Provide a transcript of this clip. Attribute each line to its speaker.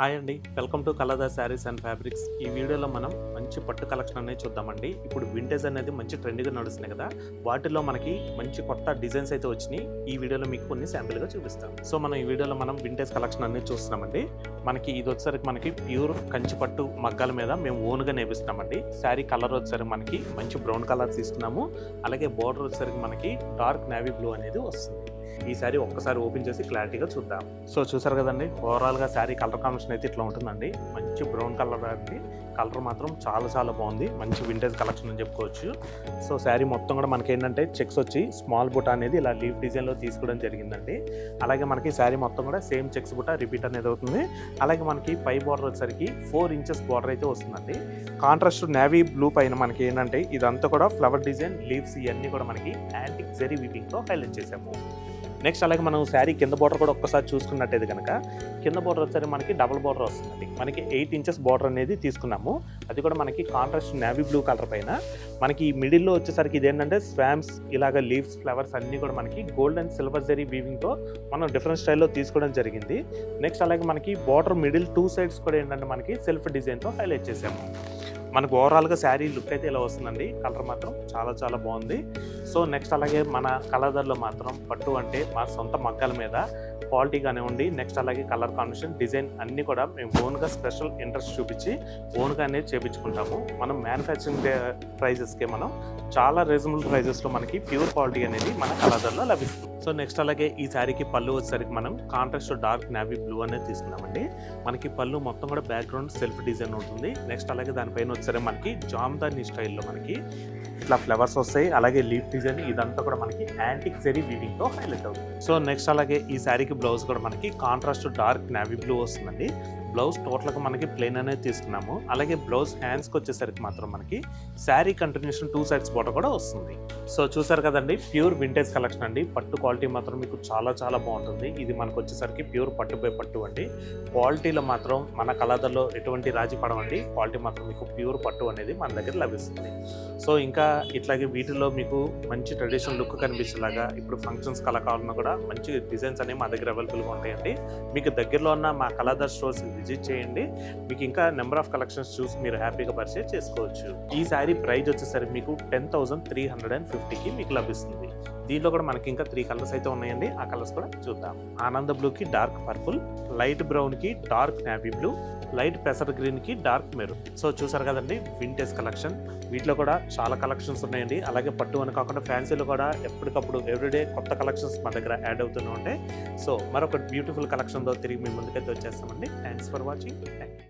Speaker 1: Hi అండి, welcome to కలర్దాస్ sarees and fabrics. ఈ వీడియోలో మనం మంచి పట్టు కలెక్షన్ అనేది చూద్దామండి. ఇప్పుడు వింటేజ్ అనేది మంచి ట్రెండ్గా నడుస్తున్నాయి కదా, వాటిలో మనకి మంచి కొత్త డిజైన్స్ అయితే వచ్చినాయి. ఈ వీడియోలో మీకు కొన్ని శాంపిల్గా చూపిస్తాం. సో మనం ఈ వీడియోలో మనం వింటేజ్ కలెక్షన్ అనేది చూస్తున్నామండి. మనకి ఇది వచ్చేసరికి మనకి ప్యూర్ కంచి పట్టు మగ్గాల మీద మేము ఓన్గా నేపిస్తున్నామండి. శారీ కలర్ వచ్చేసరికి మనకి మంచి బ్రౌన్ కలర్ తీసుకున్నాము. అలాగే బోర్డర్ వచ్చేసరికి మనకి డార్క్ నేవీ బ్లూ అనేది వస్తుంది. ఈ శారీ ఒక్కసారి ఓపెన్ చేసి క్లారిటీగా చూద్దాం. సో చూసారు కదండి, ఓవరాల్గా శారీ కలర్ కాంబినేషన్ అయితే ఇట్లా ఉంటుందండి. మంచి బ్రౌన్ కలర్ అండి. కలర్ మాత్రం చాలా బాగుంది. మంచి వింటేజ్ కలెక్షన్ అని చెప్పుకోవచ్చు. సో శారీ మొత్తం కూడా మనకి ఏంటంటే చెక్స్ వచ్చి స్మాల్ బుట్ట అనేది ఇలా లీఫ్ డిజైన్లో తీసుకోవడం జరిగిందండి. అలాగే మనకి శారీ మొత్తం కూడా సేమ్ చెక్స్ బుట్ట రిపీట్ అనేది అవుతుంది. అలాగే మనకి పై బార్డర్ వచ్చేసరికి 4 ఇంచెస్ బార్డర్ అయితే వస్తుందండి. కాంట్రాస్ట్ నేవీ బ్లూ పైన మనకి ఏంటంటే ఇదంతా కూడా ఫ్లవర్ డిజైన్, లీవ్స్ ఇవన్నీ కూడా మనకి యాంటిక్ జెరీ వీవింగ్తో హైలైట్ చేసాము. నెక్స్ట్ అలాగే మనం శారీ కింద బార్డర్ కూడా ఒక్కసారి చూసుకున్నట్టయితే కనుక కింద బార్డర్ వచ్చేసరికి మనకి డబుల్ బార్డర్ వస్తుంది. మనకి 8 ఇంచెస్ బార్డర్ అనేది తీసుకున్నాము. అది కూడా మనకి కాంట్రాస్ట్ నేవీ బ్లూ కలర్ పైన మనకి మిడిల్లో వచ్చేసరికి ఇదేంటంటే స్వామ్స్, ఇలాగ లీవ్స్, ఫ్లవర్స్ అన్నీ కూడా మనకి గోల్డ్ అండ్ సిల్వర్ జెరీ వీవింగ్తో మనం డిఫరెంట్ స్టైల్లో తీసుకోవడం జరిగింది. నెక్స్ట్ అలాగే మనకి బార్డర్ మిడిల్ 2 సైడ్స్ కూడా ఏంటంటే మనకి సెల్ఫ్ డిజైన్తో హైలైట్ చేసాము. మనకు ఓవరాల్గా శారీ లుక్ అయితే ఇలా వస్తుందండి. కలర్ మాత్రం చాలా బాగుంది. సో నెక్స్ట్ అలాగే మన కలర్లో మాత్రం పట్టు అంటే మా సొంత మగ్గాల మీద క్వాలిటీ కానివ్వండి, నెక్స్ట్ అలాగే కలర్ కాంబినేషన్, డిజైన్ అన్నీ కూడా మేము ఓన్గా స్పెషల్ ఇంట్రెస్ట్ చూపించి ఓన్గా అనేది చేయించుకుంటాము. మనం మ్యానుఫ్యాక్చరింగ్ ప్రైజెస్కే మనం చాలా రీజనబుల్ ప్రైజెస్లో మనకి ప్యూర్ క్వాలిటీ అనేది మన కలర్లో లభిస్తుంది. సో నెక్స్ట్ అలాగే ఈ శారీకి పళ్ళు వచ్చేసరికి మనం కాంట్రాస్ట్ డార్క్ నేవీ బ్లూ అనేది తీసుకున్నామండి. మనకి పళ్ళు మొత్తం కూడా బ్యాక్గ్రౌండ్ సెల్ఫ్ డిజైన్ ఉంటుంది. నెక్స్ట్ అలాగే దానిపైన వచ్చేసరికి మనకి జామ్దాని స్టైల్లో మనకి ఇట్లా ఫ్లవర్స్ వస్తాయి. అలాగే లీఫ్ డిజైన్ ఇదంతా కూడా మనకి యాంటిక్ జెరీ వీవింగ్తో హైలైట్ అవుతుంది. సో నెక్స్ట్ అలాగే ఈ శారీకి బ్లౌజ్ కూడా మనకి కాంట్రాస్ట్ డార్క్ నేవీ బ్లూ వస్తుందండి. బ్లౌజ్ టోటల్గా మనకి ప్లెయిన్ అనేది తీసుకున్నాము. అలాగే బ్లౌజ్ హ్యాండ్స్కి వచ్చేసరికి మాత్రం మనకి శారీ కంటిన్యూషన్ 2 సైడ్స్ బోర్డర్ కూడా వస్తుంది. సో చూసారు కదండి, ప్యూర్ వింటేజ్ కలెక్షన్ అండి. పట్టు క్వాలిటీ మాత్రం మీకు చాలా బాగుంటుంది. ఇది మనకు వచ్చేసరికి ప్యూర్ పట్టు బై పట్టు అండి. క్వాలిటీలో మాత్రం మన కలర్లో ఎటువంటి రాజీ పడవండి. క్వాలిటీ మాత్రం మీకు ప్యూర్ పట్టు అనేది మన దగ్గర లభిస్తుంది. సో ఇంకా ఇట్లాగే వీటిలో మీకు మంచి ట్రెడిషనల్ లుక్ కనిపించేలాగా ఇప్పుడు ఫంక్షన్స్ కల కావాలన్నా కూడా మంచి డిజైన్స్ అనేవి మా దగ్గర అవైలబుల్గా ఉంటాయండి. మీకు దగ్గరలో ఉన్న మా కలర్దార్ స్టోర్స్ విజిట్ చేయండి. మీకు ఇంకా నెంబర్ ఆఫ్ కలెక్షన్స్ చూసి మీరు హ్యాపీగా పర్చేజ్ చేసుకోవచ్చు. ఈ శారీ ప్రైస్ వచ్చేసరికి మీకు 10,350కి మీకు లభిస్తుంది. దీంట్లో కూడా మనకి ఇంకా 3 కలర్స్ అయితే ఉన్నాయండి. ఆ కలర్స్ కూడా చూద్దాం. ఆనంద బ్లూకి డార్క్ పర్పుల్, లైట్ బ్రౌన్కి డార్క్ నేవీ బ్లూ, లైట్ పెసర్ గ్రీన్కి డార్క్ మెరూన్. సో చూసారు కదండి, వింటేజ్ కలెక్షన్. వీటిలో కూడా చాలా కలెక్షన్స్ ఉన్నాయండి. అలాగే పట్టు అని కాకుండా ఫ్యాన్సీలో కూడా ఎప్పటికప్పుడు ఎవ్రీడే కొత్త కలెక్షన్స్ మా దగ్గర యాడ్ అవుతూనే ఉంటాయి. సో మరొక బ్యూటిఫుల్ కలెక్షన్తో తిరిగి మీ ముందుకైతే వచ్చేస్తామండి. Thanks for watching. Thank you.